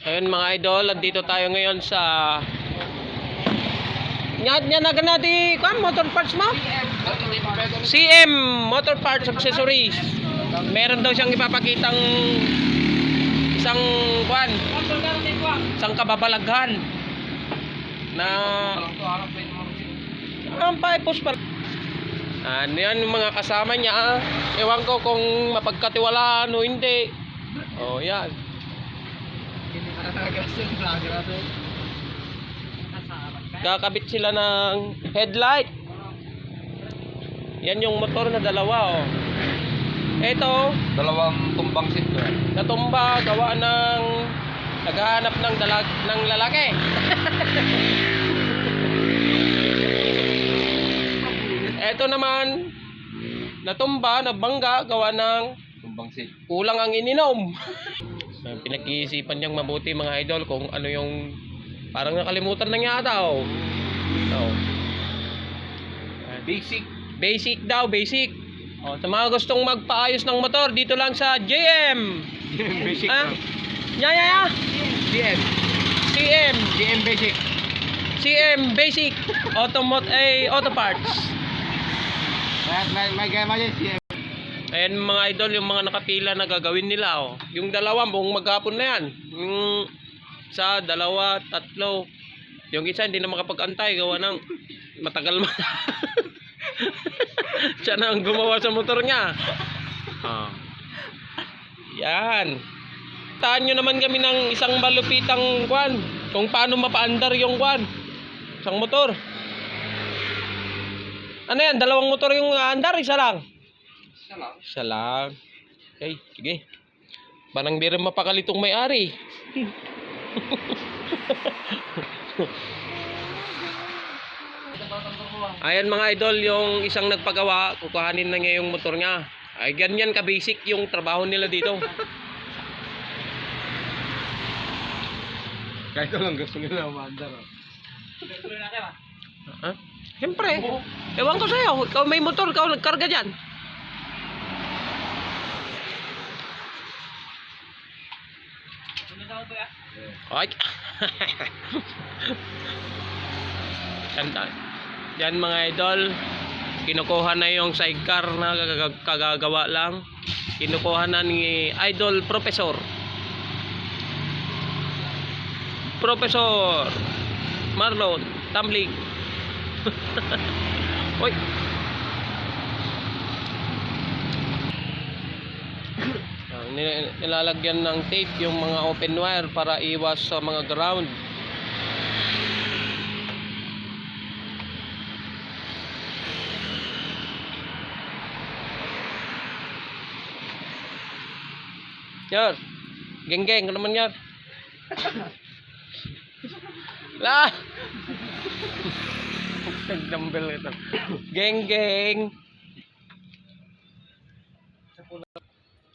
Ayun mga idol, andito tayo ngayon sa Nya naganati kan motor parts mo? CM Motor Parts Accessories. Meron daw siyang ipapakitang isang isang kababalaghan na ang paipos pa. Ano yan yung mga kasama niya. Ewan ko kung mapagkatiwalaan o hindi. Oh, yan. Kakabit sila ng headlight. Yan yung motor na dalawa, oh. Ito, Dalawang tumbang seat ko. natumba, gawa ng naghahanap ng lalaki. Ito naman, natumba, nabangga, gawa ng Tumbang seat. kulang ang ininom. Pinag-iisipan niyang mabuti mga idol kung ano yung parang nakalimutan na niya ata, oh. Oh. Basic. Basic daw, basic. Oh, sa mga gustong magpaayos ng motor, dito lang sa JM. Basic. Ha? Ya. GM. CM. GM Basic. CM Basic Auto Parts. May gama yan, GM. Ayan mga idol, yung mga nakapila na gagawin nila, oh. Yung dalawa, buong maghapon na yan. Yung isa, dalawa, tatlo. Yung isa hindi na makapag-antay, gawa ng matagal siya na ang gumawa sa motor niya. Ah. Yan. Taan nyo naman kami ng isang malupitang kwan, kung paano mapaandar yung kwan, isang motor. Ano yan, dalawang motor yung andar, isa lang? Isa lang. Okay, sige. Parang di rin mapakalitong may-ari. Ayan mga idol, yung isang nagpagawa, kukuhanin na niya yung motor niya. Ay ganyan ka-basic yung trabaho nila dito. Kahit lang gusto nila umandar. Ha? Siyempre. Ewan ko sa'yo, ikaw may motor, ikaw nagkarga dyan. Ay. Yan mga idol, kinukuha na yung sidecar na kagagawa lang. Kinukuha na ni Idol Professor Marlon Tumbling. Oy. Nilalagyan ng tape yung mga open wire para iwas sa mga ground. Yar, geng-geng, ano naman yan? Lah! Nag-dumbbell ito. Geng-geng!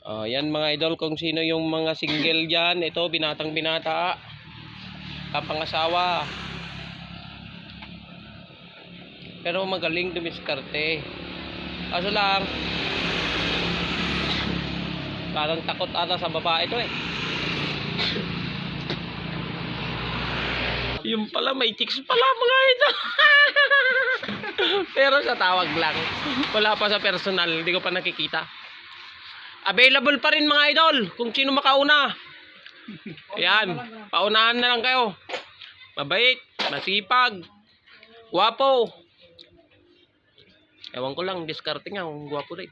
Oh, yan mga idol, kung sino yung mga single dyan, ito, binatang binata. Kapangasawa. Pero magaling dumiskarte. Kaso lang, parang takot ata sa babae ito eh. Yung pala may chicks pala mga ito. Pero sa tawag lang. Wala pa sa personal, hindi ko pa nakikita. Available pa rin mga idol kung sino makauna. Ayan, paunahan na lang kayo. Mabait, masipag, gwapo. Ewan ko lang, diskarte nga kung gwapo rin.